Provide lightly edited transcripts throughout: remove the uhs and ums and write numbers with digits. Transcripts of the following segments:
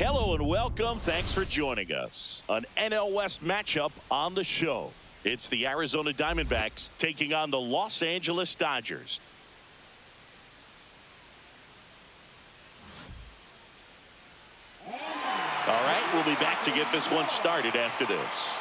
Hello and welcome. Thanks for joining us. An NL West matchup on the show. It's the Arizona Diamondbacks taking on the Los Angeles Dodgers. All right, we'll be back to get this one started after this.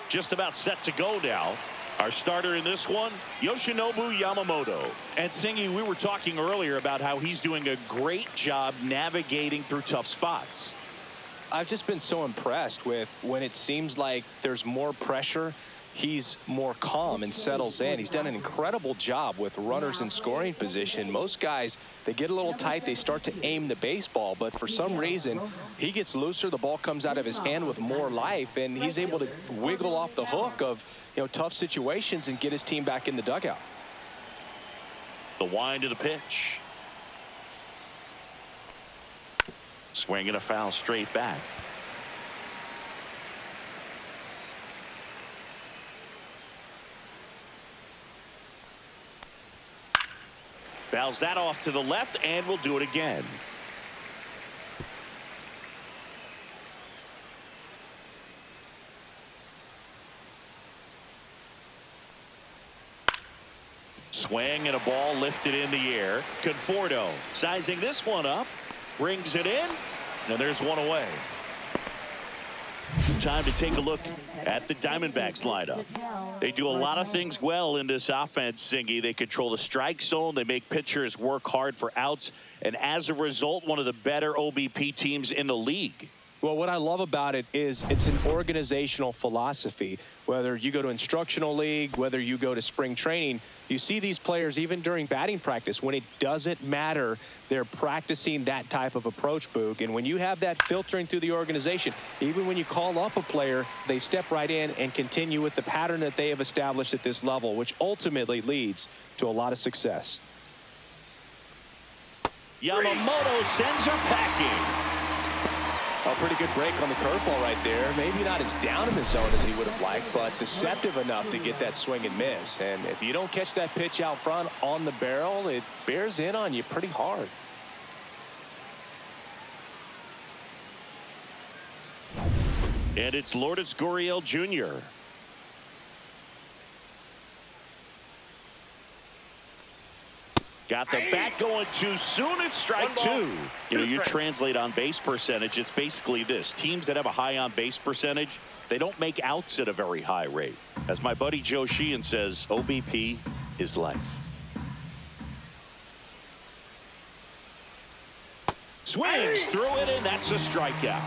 Just about set to go now. Our starter in this one, Yoshinobu Yamamoto. And Singy, we were talking earlier about how he's doing a great job navigating through tough spots. I've just been so impressed with when it seems like there's more pressure, he's more calm and settles in. He's done an incredible job with runners in scoring position. Most guys, they get a little tight, they start to aim the baseball, but for some reason, he gets looser, the ball comes out of his hand with more life, and he's able to wiggle off the hook of, tough situations and get his team back in the dugout. The wind of the pitch. Swing and a foul straight back. Fouls that off to the left, and we'll do it again. Swing and a ball lifted in the air. Conforto sizing this one up, brings it in, and there's one away. Time to take a look at the Diamondbacks lineup. They do a lot of things well in this offense, Singy. They control the strike zone. They make pitchers work hard for outs. And as a result, one of the better OBP teams in the league. Well, what I love about it is it's an organizational philosophy. Whether you go to instructional league, whether you go to spring training, you see these players even during batting practice. When it doesn't matter, they're practicing that type of approach, Boog. And when you have that filtering through the organization, even when you call up a player, they step right in and continue with the pattern that they have established at this level, which ultimately leads to a lot of success. Yamamoto sends her packing. A pretty good break on the curveball right there. Maybe not as down in the zone as he would have liked, but deceptive enough to get that swing and miss. And if you don't catch that pitch out front on the barrel, it bears in on you pretty hard. And it's Lourdes Gurriel Jr. Got the bat going too soon. It's strike two. You translate on base percentage. It's basically this. Teams that have a high on base percentage, they don't make outs at a very high rate. As my buddy Joe Sheehan says, OBP is life. Swings through it, and that's a strikeout.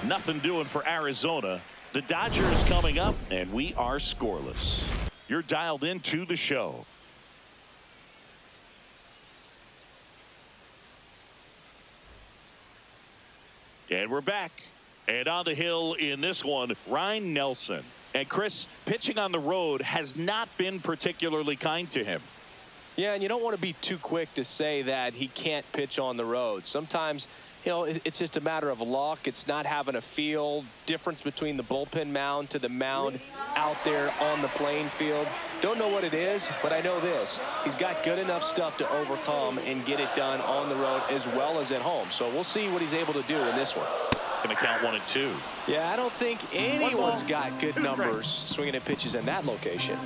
Nothing doing for Arizona. The Dodgers coming up, and we are scoreless. You're dialed into the show. And we're back. And on the hill in this one, Ryan Nelson. And Chris, pitching on the road has not been particularly kind to him. Yeah, and you don't want to be too quick to say that he can't pitch on the road. Sometimes, it's just a matter of luck. It's not having a feel. Difference between the bullpen mound to the mound out there on the playing field. Don't know what it is, but I know this. He's got good enough stuff to overcome and get it done on the road as well as at home. So we'll see what he's able to do in this one. Going to count 1 and 2. Yeah, I don't think anyone's got good numbers swinging at pitches in that location.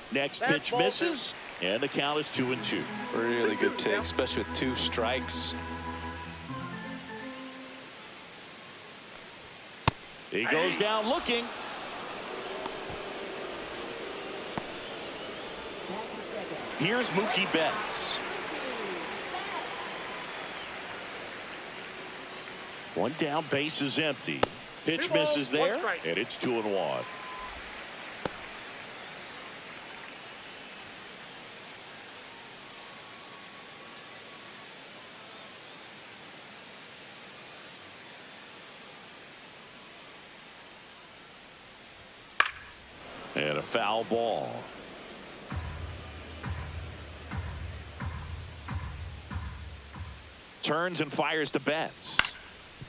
Next pitch misses, and the count is 2 and 2. Really good take, especially with 2 strikes. He goes down looking. Here's Mookie Betts. One down, base is empty. Pitch misses there, and it's 2 and 1. And a foul ball. Turns and fires to Betts.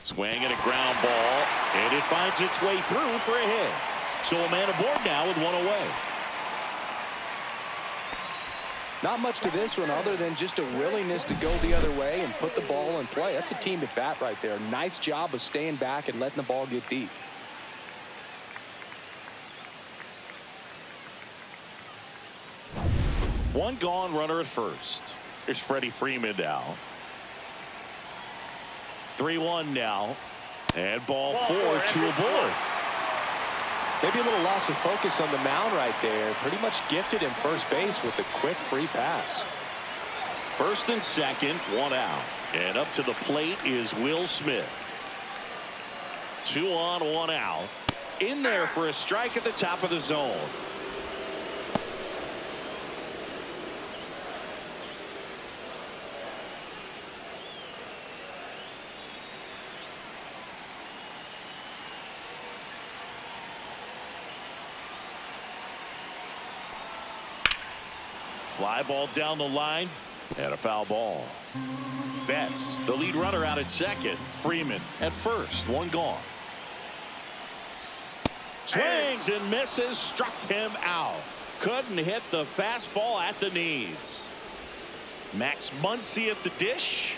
Swing and a ground ball. And it finds its way through for a hit. So a man aboard now with one away. Not much to this one other than just a willingness to go the other way and put the ball in play. That's a team at bat right there. Nice job of staying back and letting the ball get deep. One gone, runner at first. Here's Freddie Freeman now. 3-1 now. And ball 4, 2 aboard. Maybe a little loss of focus on the mound right there. Pretty much gifted him first base with a quick free pass. First and second, 1 out. And up to the plate is Will Smith. 2 on, 1 out. In there for a strike at the top of the zone. Fly ball down the line and a foul ball. Betts, the lead runner, out at second. Freeman at first, 1 gone. Swings and misses, struck him out. Couldn't hit the fastball at the knees. Max Muncy at the dish.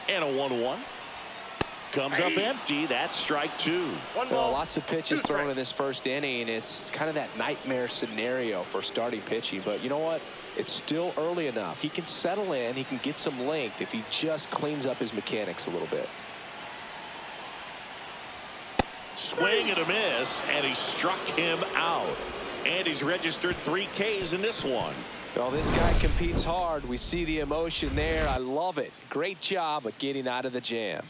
And a 1-1. Comes up empty. That's strike 2. Well, lots of pitches thrown in this first inning. It's kind of that nightmare scenario for starting pitching. But you know what? It's still early enough. He can settle in. He can get some length if he just cleans up his mechanics a little bit. Swing and a miss, and he struck him out. And he's registered 3 Ks in this one. Well, this guy competes hard. We see the emotion there. I love it. Great job of getting out of the jam.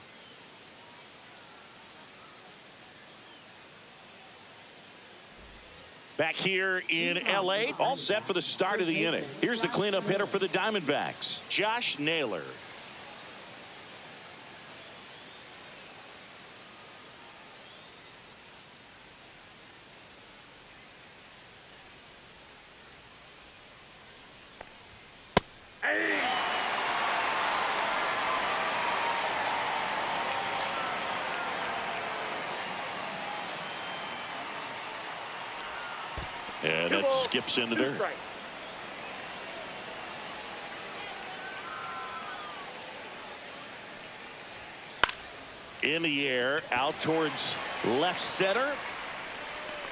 Back here in L.A., all set for the start of the inning. Here's the cleanup hitter for the Diamondbacks, Josh Naylor. And that skips into dirt. In the air, out towards left center.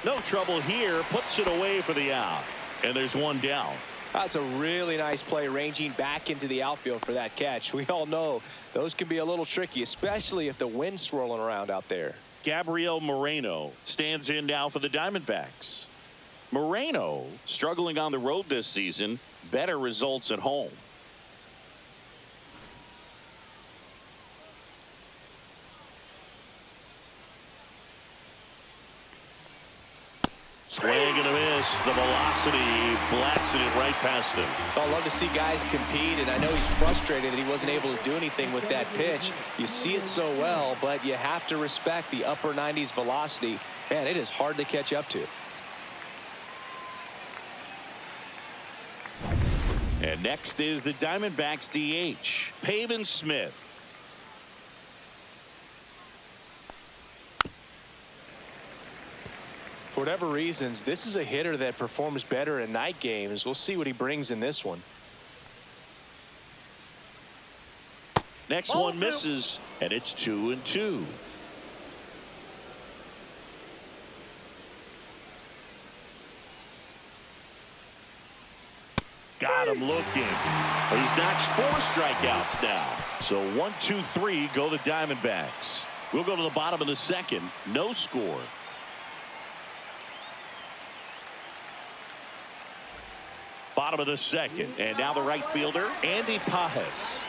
No trouble here. Puts it away for the out. And there's 1 down. That's a really nice play, ranging back into the outfield for that catch. We all know those can be a little tricky, especially if the wind's swirling around out there. Gabriel Moreno stands in now for the Diamondbacks. Moreno struggling on the road this season. Better results at home. Swing and a miss. The velocity blasted it right past him. I love to see guys compete, and I know he's frustrated that he wasn't able to do anything with that pitch. You see it so well, but you have to respect the upper 90s velocity. Man, it is hard to catch up to. And next is the Diamondbacks DH, Pavin Smith. For whatever reasons, this is a hitter that performs better in night games. We'll see what he brings in this one. Next one misses, and it's 2-2. Got him looking. But he's notched 4 strikeouts now. So 1, 2, 3 go the Diamondbacks. We'll go to the bottom of the second. No score. Bottom of the second. And now the right fielder, Andy Pajes.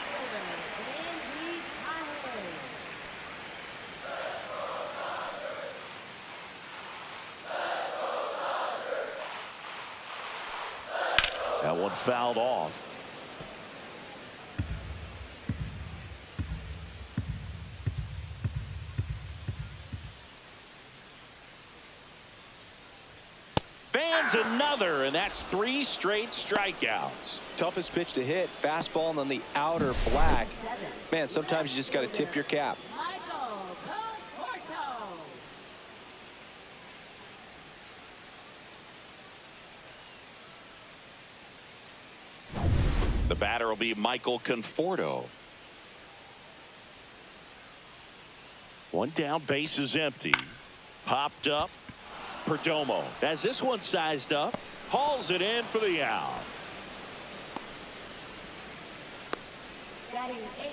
That one fouled off. Fans another, and that's 3 straight strikeouts. Toughest pitch to hit, fastball on the outer black. Man, sometimes you just got to tip your cap. The batter will be Michael Conforto. One down, base is empty. Popped up. Perdomo has this one sized up. Hauls it in for the out. Batting 8,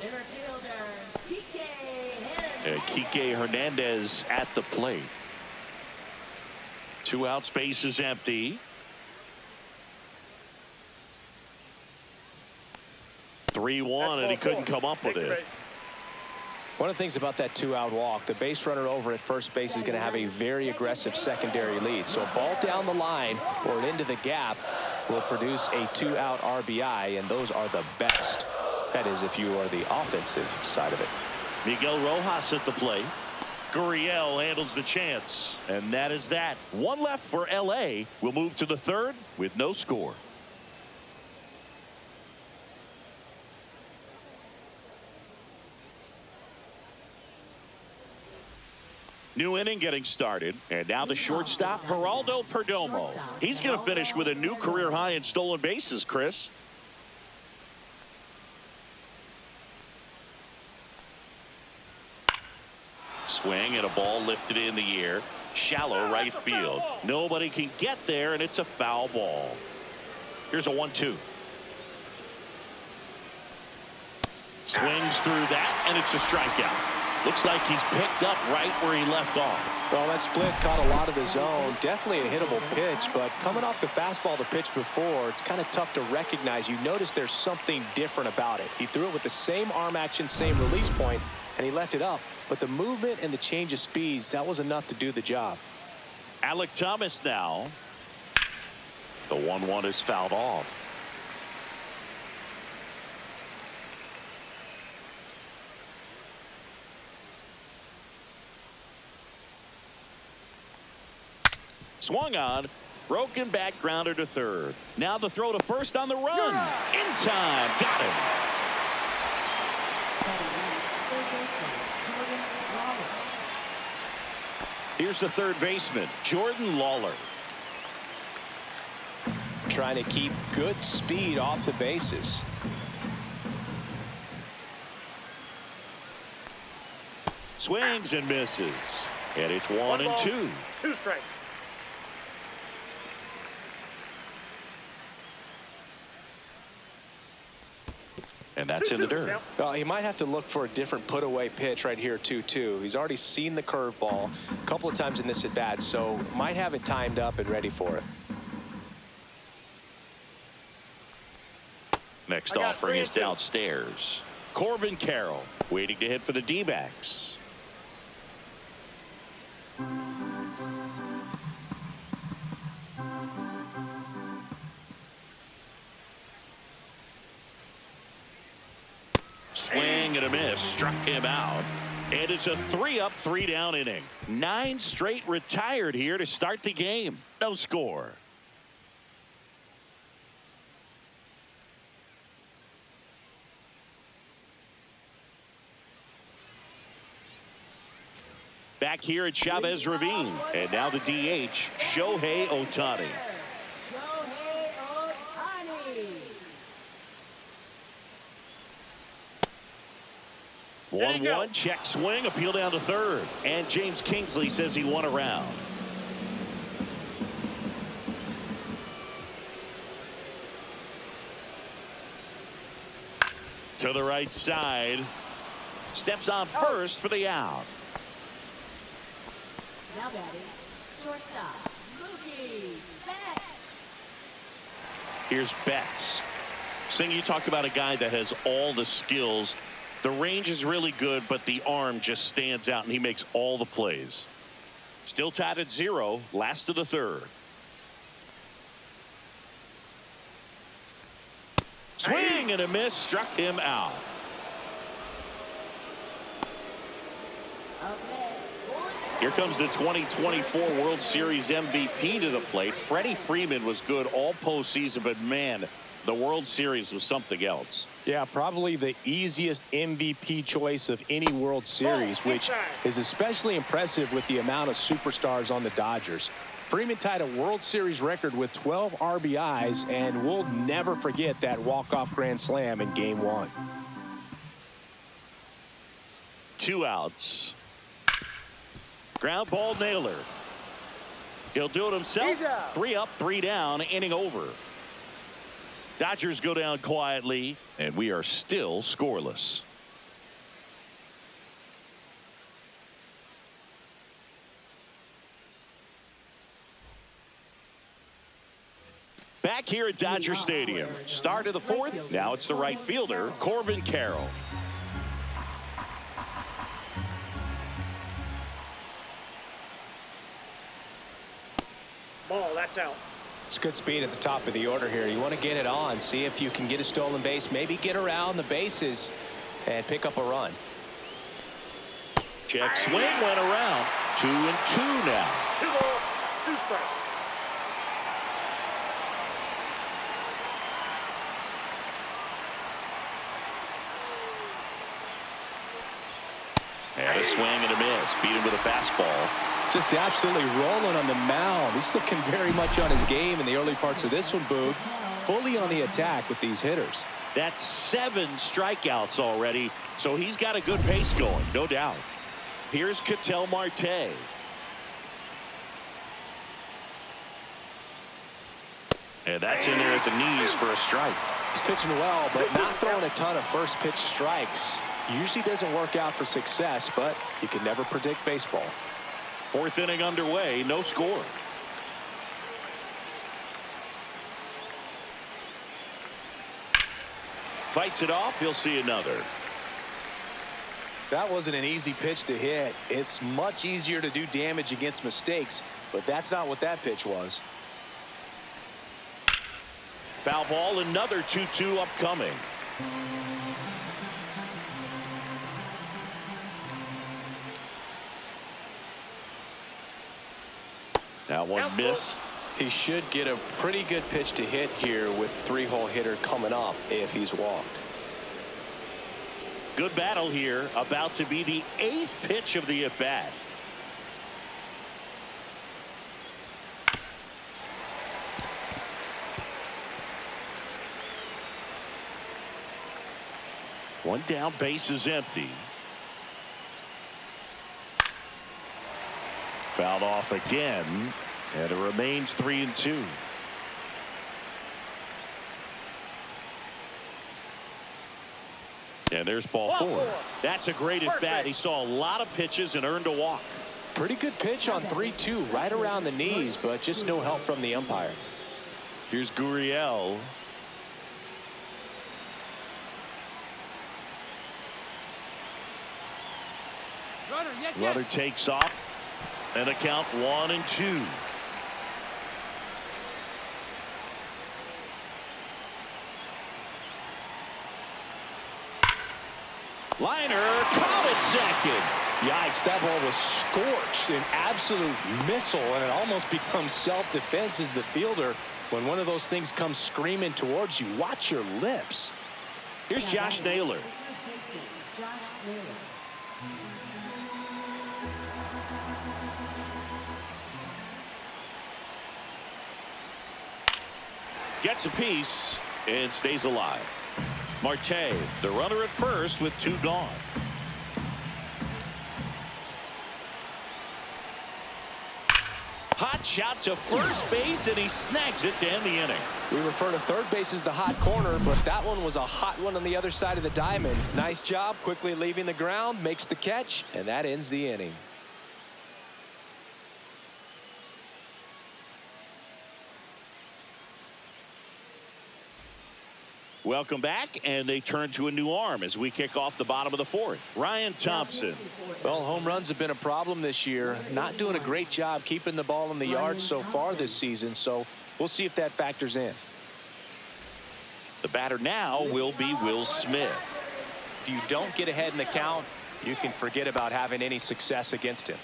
center fielder, Kike Kike Hernandez at the plate. 2 outs, base is empty. 3-1, and he couldn't come up with it. One of the things about that 2-out walk, the base runner over at first base is going to have a very aggressive secondary lead. So a ball down the line or into the gap will produce a 2-out RBI, and those are the best. That is, if you are the offensive side of it. Miguel Rojas at the plate. Gurriel handles the chance, and that is that. 1 left for LA. We'll move to the 3rd with no score. New inning getting started, and now the shortstop, Geraldo Perdomo. He's going to finish with a new career high in stolen bases, Chris. Swing and a ball lifted in the air. Shallow right field. Nobody can get there, and it's a foul ball. Here's a 1-2. Swings through that, and it's a strikeout. Looks like he's picked up right where he left off. Well, that split caught a lot of the zone. Definitely a hittable pitch, but coming off the fastball the pitch before, it's kind of tough to recognize. You notice there's something different about it. He threw it with the same arm action, same release point, and he left it up. But the movement and the change of speeds, that was enough to do the job. Alec Thomas now. The 1-1 is fouled off. Swung on, broken back grounder to 3rd. Now the throw to 1st on the run. In time, got him. Here's the 3rd baseman, Jordan Lawler. Trying to keep good speed off the bases. Swings and misses. And it's 1-2. 2 strikes. And that's in the dirt. Well, he might have to look for a different put-away pitch right here, 2-2. He's already seen the curveball a couple of times in this at-bat, so might have it timed up and ready for it. Next offering is downstairs. Corbin Carroll waiting to hit for the D-backs. Swing and a miss, struck him out. And it's a 3-up, 3-down inning. 9 straight retired here to start the game. No score. Back here at Chavez Ravine. And now the DH, Shohei Ohtani. 1-1, check swing, appeal down to 3rd. And James Kingsley says he won a round. To the right side. Steps on first for the out. Now batting, shortstop, Mookie Betts. Here's Betts. Sing, you talk about a guy that has all the skills. The range is really good, but the arm just stands out, and he makes all the plays. Still tied at 0, last of the 3rd. Swing and a miss, struck him out. Up next, Here comes the 2024 World Series MVP to the plate. Freddie Freeman was good all postseason, but man, the World Series was something else. Yeah, probably the easiest MVP choice of any World Series, which is especially impressive with the amount of superstars on the Dodgers. Freeman tied a World Series record with 12 RBIs, and we'll never forget that walk-off grand slam in Game 1. 2 outs. Ground ball Naylor. He'll do it himself. 3 up, 3 down, inning over. Dodgers go down quietly, and we are still scoreless. Back here at Dodger Stadium. Start of the 4th. Now it's the right fielder, Corbin Carroll. Ball, that's out. It's good speed at the top of the order here. You want to get it on, see if you can get a stolen base, maybe get around the bases and pick up a run. Check swing went around. 2-2 now. 2 balls, 2 strikes. And a swing and a miss. Beat him with a fastball. Just absolutely rolling on the mound. He's looking very much on his game in the early parts of this one, Boog. Fully on the attack with these hitters. That's 7 strikeouts already, so he's got a good pace going, no doubt. Here's Ketel Marte. And that's in there at the knees for a strike. He's pitching well, but not throwing a ton of first pitch strikes. Usually doesn't work out for success, but you can never predict baseball. 4th inning underway, no score. Fights it off, he'll see another. That wasn't an easy pitch to hit. It's much easier to do damage against mistakes, but that's not what that pitch was. Foul ball, another 2-2 upcoming. That one missed. He should get a pretty good pitch to hit here with 3-hole hitter coming up if he's walked. Good battle here. About to be the 8th pitch of the at-bat. One down, base is empty. Fouled off again, and it remains 3-2. And there's ball 4. That's a great at bat. He saw a lot of pitches and earned a walk. Pretty good pitch on 3-2, right around the knees, but just no help from the umpire. Here's Gurriel. Runner takes off. And a count 1-2. Liner caught at second. Yikes, that ball was scorched, an absolute missile, and it almost becomes self-defense as the fielder. When one of those things comes screaming towards you, watch your lips. Here's Josh Naylor. Gets a piece and stays alive. Marte, the runner at first with 2 gone. Hot shot to first base, and he snags it to end the inning. We refer to third base as the hot corner, but that one was a hot one on the other side of the diamond. Nice job, quickly leaving the ground, makes the catch, and that ends the inning. Welcome back, and they turn to a new arm as we kick off the bottom of the 4th. Ryan Thompson. Well, home runs have been a problem this year. Not doing a great job keeping the ball in the yard so far this season, so we'll see if that factors in. The batter now will be Will Smith. If you don't get ahead in the count, you can forget about having any success against him.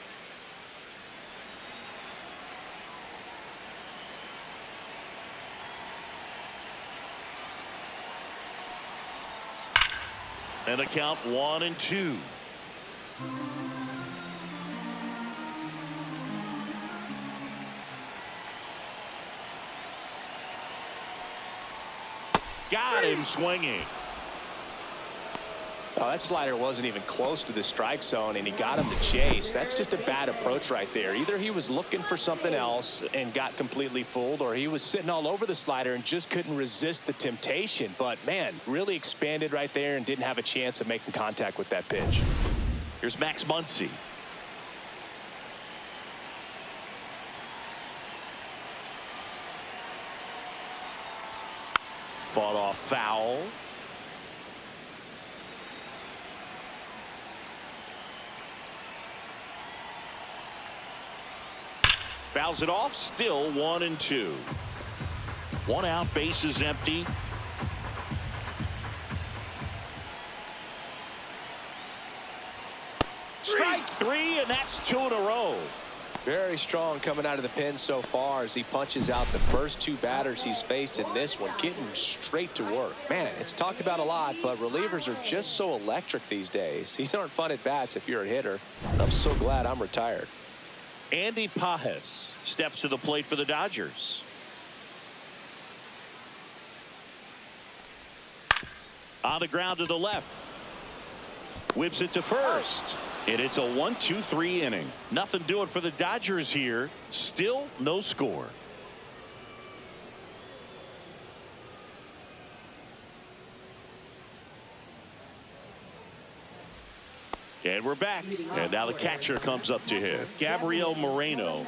And a count 1-2. Got him swinging. Oh, that slider wasn't even close to the strike zone, and he got him to chase. That's just a bad approach right there. Either he was looking for something else and got completely fooled, or he was sitting all over the slider and just couldn't resist the temptation. But, man, really expanded right there and didn't have a chance of making contact with that pitch. Here's Max Muncy. Fought off foul. Fouls it off. Still 1-2. 1 out. Base is empty. Strike 3, and that's 2 in a row. Very strong coming out of the pen so far as he punches out the first 2 batters he's faced in this one, getting straight to work. Man, it's talked about a lot, but relievers are just so electric these days. These aren't fun at bats if you're a hitter. I'm so glad I'm retired. Andy Pajes steps to the plate for the Dodgers. On the ground to the left. Whips it to first. And it's a 1-2-3 inning. Nothing doing for the Dodgers here. Still no score. And we're back. And now the catcher comes up to hit. Gabriel Moreno.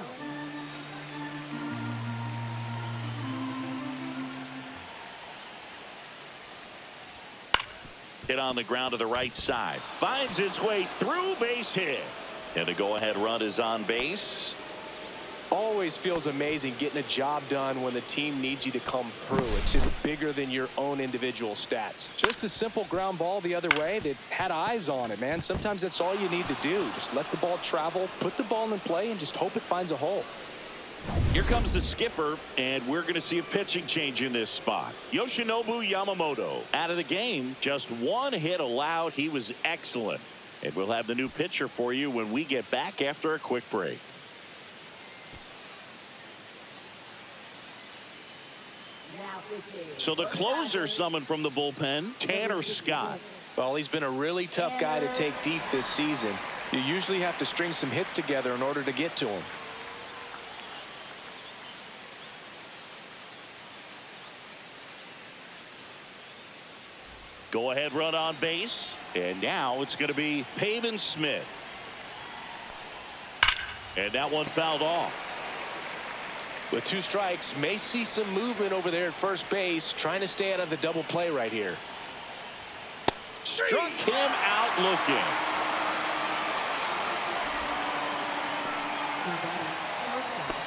Hit on the ground to the right side. Finds its way through, base hit. And the go-ahead run is on base. Always feels amazing getting a job done when the team needs you to come through. It's just bigger than your own individual stats. Just a simple ground ball the other way that had eyes on it, man. Sometimes that's all you need to do. Just let the ball travel, put the ball in play, and just hope it finds a hole. Here comes the skipper, and we're going to see a pitching change in this spot. Yoshinobu Yamamoto out of the game. Just 1 hit allowed. He was excellent. And we'll have the new pitcher for you when we get back after a quick break. So the closer summoned from the bullpen, Tanner Scott. Well, he's been a really tough guy to take deep this season. You usually have to string some hits together in order to get to him. Go ahead run on base. And now it's going to be Pavin Smith. And that one fouled off. With 2 strikes, may see some movement over there at first base, trying to stay out of the double play right here. Struck him out looking.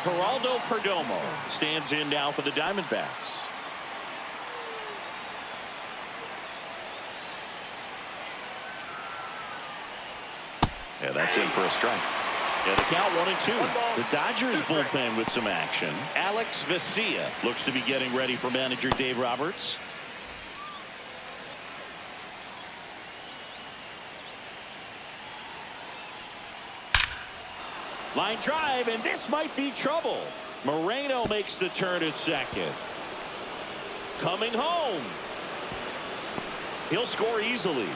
Geraldo Perdomo stands in now for the Diamondbacks. Yeah, that's in for a strike. And the count 1-2. The Dodgers bullpen with some action. Alex Vesia looks to be getting ready for manager Dave Roberts. Line drive, and this might be trouble. Moreno makes the turn at second. Coming home. He'll score easily.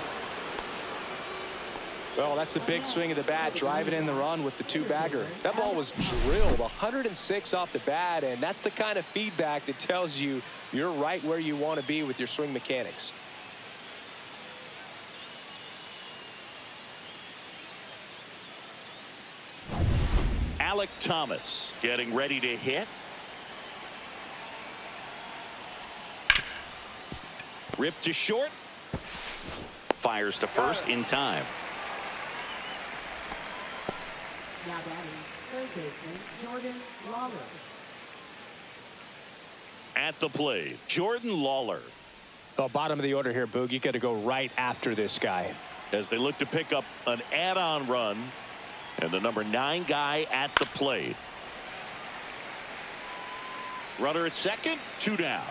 Well, that's a big swing of the bat, driving in the run with the 2-bagger. That ball was drilled 106 off the bat, and that's the kind of feedback that tells you you're right where you want to be with your swing mechanics. Alek Thomas getting ready to hit. Ripped to short. Fires to first in time. Now batting, third baseman Jordan Lawler. At the plate, Jordan Lawler. Oh, bottom of the order here, Boog. You got to go right after this guy. As they look to pick up an add-on run. And the number 9 guy at the plate. Runner at second, 2 down.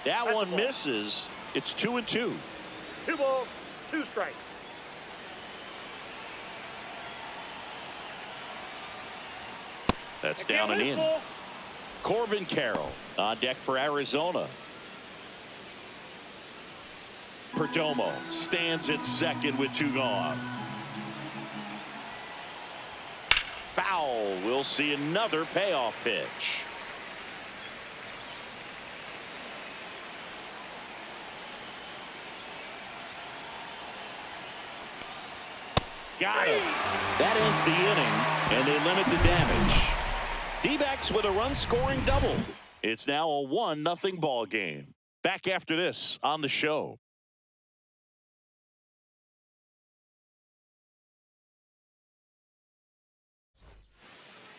That one misses. It's 2-2. 2 balls, 2 strikes. That's down and in. Corbin Carroll on deck for Arizona. Perdomo stands at second with 2 gone. Foul. We'll see another payoff pitch. Got him. That ends the inning, and they limit the damage. D-backs with a run-scoring double. It's now a 1-0 ball game. Back after this on the show.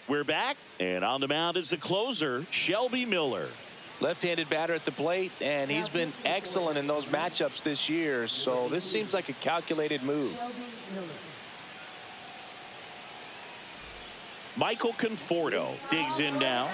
We're back, and on the mound is the closer, Shelby Miller. Left-handed batter at the plate, and he's been excellent in those matchups this year, so this seems like a calculated move. Michael Conforto digs in now.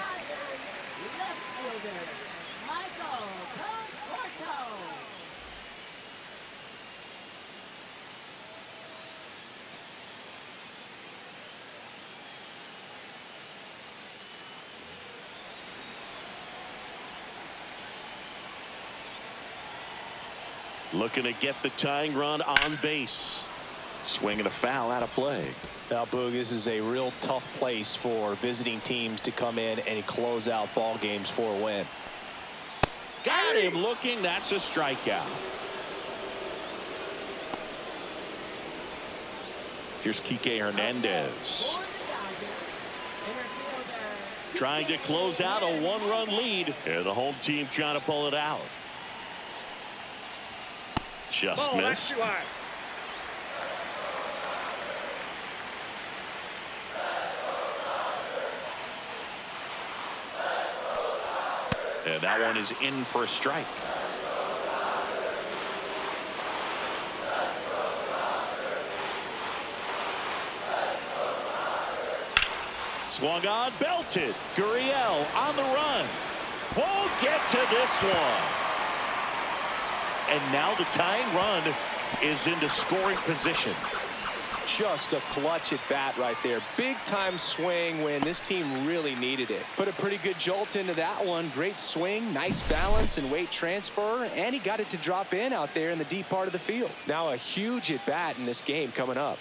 Looking to get the tying run on base. Swinging a foul out of play. Now, Boog, this is a real tough place for visiting teams to come in and close out ball games for a win. Got him looking. That's a strikeout. Here's Kike Hernandez. Trying to close out a 1-run lead. And the home team trying to pull it out. Just missed. And that one is in for a strike. Swung on, belted. Gurriel on the run. Won't get to this one. And now the tying run is into scoring position. Just a clutch at bat right there. Big time swing when this team really needed it. Put a pretty good jolt into that one. Great swing, nice balance and weight transfer, and he got it to drop in out there in the deep part of the field. Now a huge at bat in this game coming up.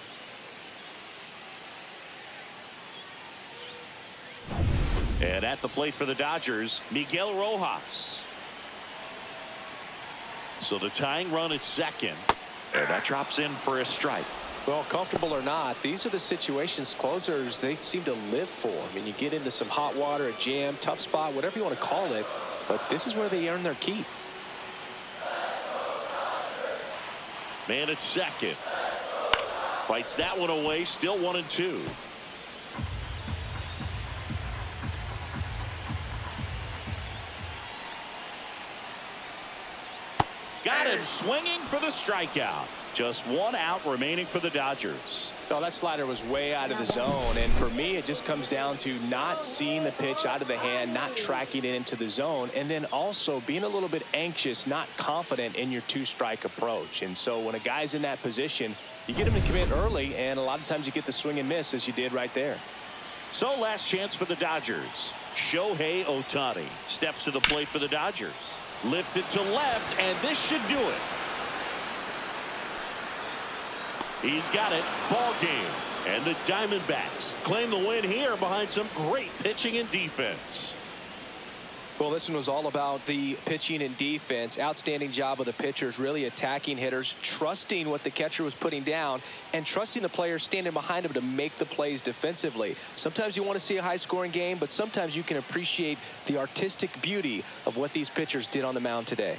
And at the plate for the Dodgers, Miguel Rojas. So the tying run at second, and that drops in for a strike. Well, comfortable or not, these are the situations closers they seem to live for. I mean, you get into some hot water, a jam, tough spot, whatever you want to call it, but this is where they earn their keep. Man at second. Fights that one away, still 1-2. Got him swinging for the strikeout. Just 1 out remaining for the Dodgers. Oh, that slider was way out of the zone, and for me it just comes down to not seeing the pitch out of the hand, not tracking it into the zone, and then also being a little bit anxious, not confident in your 2-strike approach. And so when a guy's in that position, you get him to commit early, and a lot of times you get the swing and miss as you did right there. So last chance for the Dodgers. Shohei Ohtani steps to the plate for the Dodgers. Lifted to left, and this should do it. He's got it. Ball game. And the Diamondbacks claim the win here behind some great pitching and defense. Well, this one was all about the pitching and defense. Outstanding job of the pitchers, really attacking hitters, trusting what the catcher was putting down, and trusting the players standing behind him to make the plays defensively. Sometimes you want to see a high-scoring game, but sometimes you can appreciate the artistic beauty of what these pitchers did on the mound today.